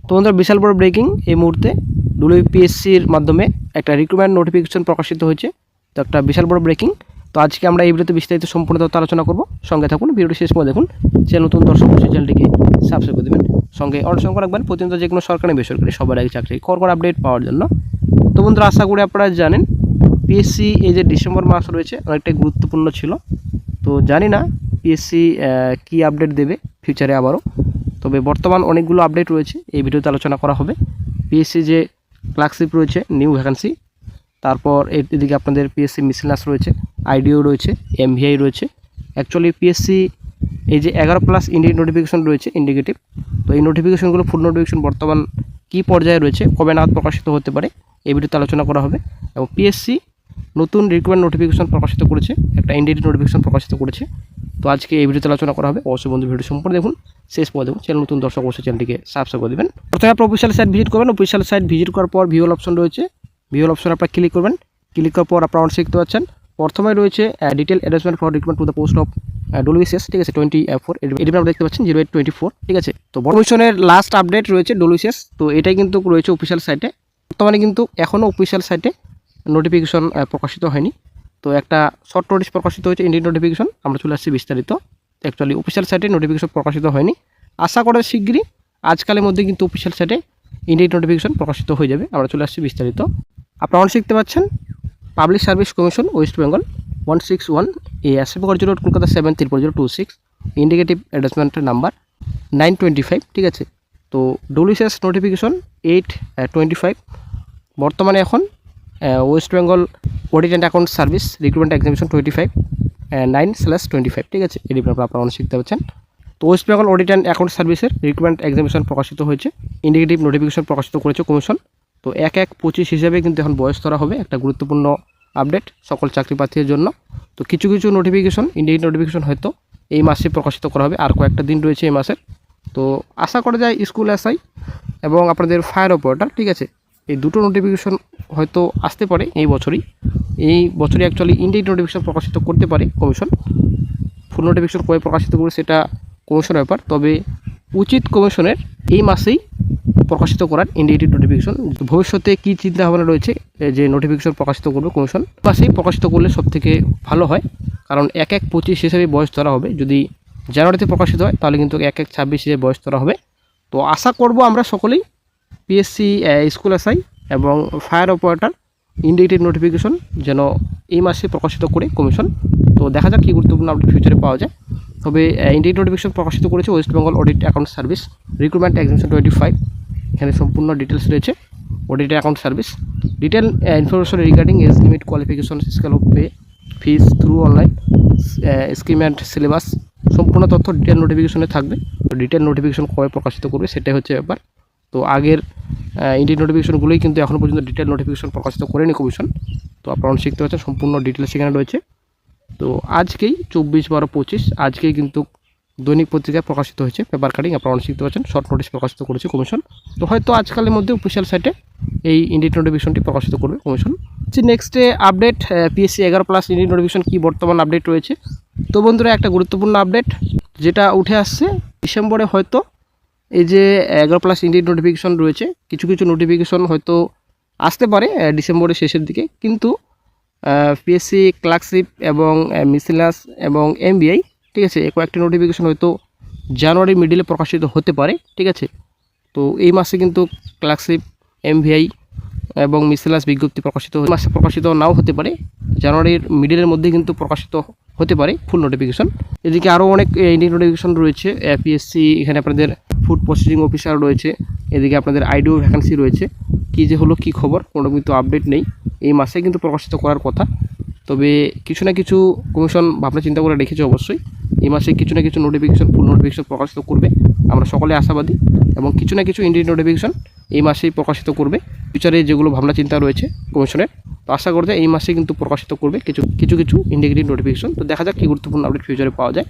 তো বন্ধুরা বিশাল বড় ব্রেকিং এই মুহূর্তে ডব্লিউপিএসসির মাধ্যমে একটা রিক্রুটমেন্ট নোটিফিকেশন প্রকাশিত হয়েছে। তো একটা বিশাল বড় ব্রেকিং। তো আজকে আমরা এই ভিডিওতে বিস্তারিত সম্পূর্ণ তথ্য আলোচনা করব। সঙ্গে থাকুন, ভিডিওটি শেষ পর্যন্ত দেখুন। চ্যানেল নতুন দর্শক অবশ্যই চ্যানেলটিকে সাবস্ক্রাইব করে দেবেন, সঙ্গে অল সংখ্যা রাখবেন প্রতিনিয়ত যে কোনো সরকারি বেসরকারি সবার আগে চাকরি কর আপডেট পাওয়ার জন্য। তো বন্ধুরা আশা করি আপনারা জানেন পিএসসি এই যে ডিসেম্বর মাস রয়েছে অনেকটাই গুরুত্বপূর্ণ ছিল। তো জানি না পিএসসি কী আপডেট দেবে ফিউচারে আবারও, তবে বর্তমান অনেকগুলো আপডেট রয়েছে এই ভিডিওতে আলোচনা করা হবে। পিএসসি যে ক্লার্কশিপ রয়েছে নিউ ভ্যাকেন্সি, তারপর এদিকে আপনাদের পিএসসি মিসেলাস রয়েছে, আইডিও রয়েছে, এমভিআই রয়েছে। অ্যাকচুয়ালি পিএসসি এই যে 11+ ইন্ডিয়ান নোটিফিকেশন রয়েছে ইন্ডিকেটিভ, তো এই নোটিফিকেশনগুলো ফুল নোটিফিকেশন বর্তমান কী পর্যায়ে রয়েছে, কবে নাগাদ প্রকাশিত হতে পারে এই ভিডিওতে আলোচনা করা হবে। এবং পিএসসি নতুন রিক্রুটমেন্ট নোটিফিকেশন প্রকাশিত করেছে, একটা ইন্ডিকেটিভ নোটিফিকেশন প্রকাশিত করেছে। তো আজকে এই ভিডিওতে আলোচনা করা হবে। অবশ্যই বন্ধু ভিডিও সম্পূর্ণ দেখুন, শেষ পর্যন্ত দেখুন। চ্যানেল নতুন দর্শক অবশ্যই চ্যানেলটিকে সাবস্ক্রাইব করে দেবেন। প্রথমে আপনার অফিসিয়াল সাইট ভিজিট করবেন। অফিসিয়াল সাইট ভিজিট করার পর ভিউল অপশন রয়েছে, ভিউল অপশন আপনার ক্লিক করবেন। ক্লিক করার পর আপনারা শিখতে পাচ্ছেন প্রথমে রয়েছে detail advertisement for recruitment to the post of WBCS, ঠিক আছে 24 এটি আপনারা দেখতে পাচ্ছেন 0824, ঠিক আছে। তো কমিশনের লাস্ট আপডেট রয়েছে ডব্লিউবিসিএস, তো এটাই কিন্তু রয়েছে অফিসিয়াল সাইটে। বর্তমানে কিন্তু এখনও অফিসিয়াল সাইটে নোটিফিকেশন প্রকাশিত হয়নি। তো একটা শর্ট নোটিশ প্রকাশিত হয়েছে ইন্ডিয়ান নোটিফিকেশন, আমরা চলে আসছি বিস্তারিত। অ্যাকচুয়ালি অফিসিয়াল সাইটে নোটিফিকেশন প্রকাশিত হয়নি, আশা করা শীঘ্রই আজকালের মধ্যে কিন্তু অফিসিয়াল সাইটে ইন্ডিয়ান নোটিফিকেশন প্রকাশিত হয়ে যাবে। আমরা চলে আসছি বিস্তারিত। আপনারা শিখতে পাচ্ছেন public service commission West Bengal 161 ASF road Kolkata 734026, indicative অ্যাডভার্টাইজমেন্টের নাম্বার 925, ঠিক আছে। তো ডব্লিউবিসিএস নোটিফিকেশন 825 বর্তমানে এখন West Bengal audit and account service recruitment examination 25/9/25, ঠিক আছে। এটি আপনারা অনেক শিখতে পাচ্ছেন। তো West Bengal audit and account সার্ভিসের রিক্রুটমেন্ট এক্সামিনেশন প্রকাশিত হয়েছে, ইন্ডিকেটিভ নোটিফিকেশন প্রকাশিত করেছে কমিশন। তো 1/1/25 হিসাবে কিন্তু এখন বয়স ধরা হবে, একটা গুরুত্বপূর্ণ আপডেট সকল চাকরি প্রার্থীর জন্য। তো কিছু কিছু নোটিফিকেশন ইন্ডিকেটিভ নোটিফিকেশন হয়তো এই মাসে প্রকাশিত করা হবে, আর কয়েকটা দিন রয়েছে এই মাসের। তো আশা করা যায় স্কুল এসআই এবং আপনাদের ফায়ার অপারেটর, ঠিক আছে, এই দুটো নোটিফিকেশন হয়তো আসতে পারে এই বছরই অ্যাকচুয়ালি ইন্ডিকেটিভ নোটিফিকেশন প্রকাশিত করতে পারে কমিশন। ফুল নোটিফিকেশন কবে প্রকাশিত করবে সেটা কমিশনের ব্যাপার, তবে উচিত কমিশনের এই মাসেই প্রকাশিত করার ইন্ডিকেটিভ নোটিফিকেশন। ভবিষ্যতে কী চিন্তাভাবনা রয়েছে যে নোটিফিকেশন প্রকাশিত করবে কমিশন, মাসেই প্রকাশিত করলে সবথেকে ভালো হয়, কারণ 1/1/25 হিসেবে বয়স ধরা হবে। যদি জানুয়ারিতে প্রকাশিত হয় তাহলে কিন্তু 1/1/26 হিসেবে বয়স ধরা হবে। তো আশা করব আমরা সকলেই পিএসসি স্কুল এসআই এবং ফায়ার অপারেটর ইন্ডিকেটিভ নোটিফিকেশন যেন এই মাসে প্রকাশিত করে কমিশন। তো দেখা যাক কী গুরুত্বপূর্ণ আপডেট ফিউচারে পাওয়া যায়। তবে ইন্ডিকেটিভ নোটিফিকেশন প্রকাশিত করেছে west Bengal audit account service recruitment examination 25, এখানে সম্পূর্ণ ডিটেলস রয়েছে। Audit account service detail information regarding age limit qualification scale of pay fees through online scheme and syllabus, সম্পূর্ণ তথ্য ডিটেল নোটিফিকেশনে থাকবে। তো ডিটেল নোটিফিকেশন কবে প্রকাশিত করবে সেটাই হচ্ছে ব্যাপার। তো আগের ইন্ডিয়ান নোটিফিকেশনগুলোই কিন্তু এখনও পর্যন্ত ডিটেল নোটিফিকেশন প্রকাশিত করেনি কমিশন। তো আপনারা শিখতে পাচ্ছেন সম্পূর্ণ ডিটেলস সেখানে রয়েছে। তো আজকেই 24/12/25 আজকেই কিন্তু দৈনিক পত্রিকায় প্রকাশিত হয়েছে পেপার কাটিং, আপনারা অনেক শিখতে পাচ্ছেন শর্ট নোটিশ প্রকাশিত করেছে কমিশন। তো হয়তো আজকালের মধ্যে অফিসিয়াল সাইটে এই ইন্ডিয়ান নোটিফিকেশনটি প্রকাশিত করবে কমিশন। নেক্সটে আপডেট পিএসসি 11+ ইন্ডিয়ান নোটিফিকেশন কী বর্তমান আপডেট রয়েছে। তো বন্ধুরা একটা গুরুত্বপূর্ণ আপডেট যেটা উঠে আসছে, ডিসেম্বরে হয়তো এই যে 11+ ইন্ডিয়ান নোটিফিকেশন রয়েছে, কিছু কিছু নোটিফিকেশন হয়তো আসতে পারে ডিসেম্বরের শেষের দিকে, কিন্তু পিএসসি ক্লার্কশিপ এবং মিসেলাস এবং এমবিআই, ঠিক আছে, কয়েকটি নোটিফিকেশন হয়তো জানুয়ারি মিডিলে প্রকাশিত হতে পারে, ঠিক আছে। তো এই মাসে কিন্তু ক্লার্কশিপ, এমভিআই এবং মিসেলাস বিজ্ঞপ্তি প্রকাশিত মাসে প্রকাশিত নাও হতে পারে, জানুয়ারির মিডিলের মধ্যে কিন্তু প্রকাশিত হতে পারে ফুল নোটিফিকেশন। এদিকে আরও অনেক ইন্ডিয়ান নোটিফিকেশন রয়েছে পিএসসি, এখানে আপনাদের ফুড প্রসেসিং অফিসার রয়েছে, এদিকে আপনাদের আইডিও ভ্যাকেন্সি রয়েছে। কী যে হলো কী খবর কোনো কিন্তু আপডেট নেই, এই মাসে কিন্তু প্রকাশিত করার কথা। তবে কিছু না কিছু কমিশন ভাবনা চিন্তা করে রেখেছে অবশ্যই, এই মাসে কিছু না কিছু নোটিফিকেশন ফুল নোটিফিকেশন প্রকাশিত করবে, আমরা সকলে আশাবাদী। এবং কিছু না কিছু ইন্ডিয়ান নোটিফিকেশন এই মাসেই প্রকাশিত করবে ফিউচারে যেগুলো ভাবনা চিন্তা রয়েছে কমিশনের। তো আশা করতে এই মাসে কিন্তু প্রকাশিত করবে কিছু কিছু ইন্ডিকেটিভ নোটিফিকেশন। তো দেখা যাক কী গুরুত্বপূর্ণ আপডেট ফিউচারে পাওয়া যায়।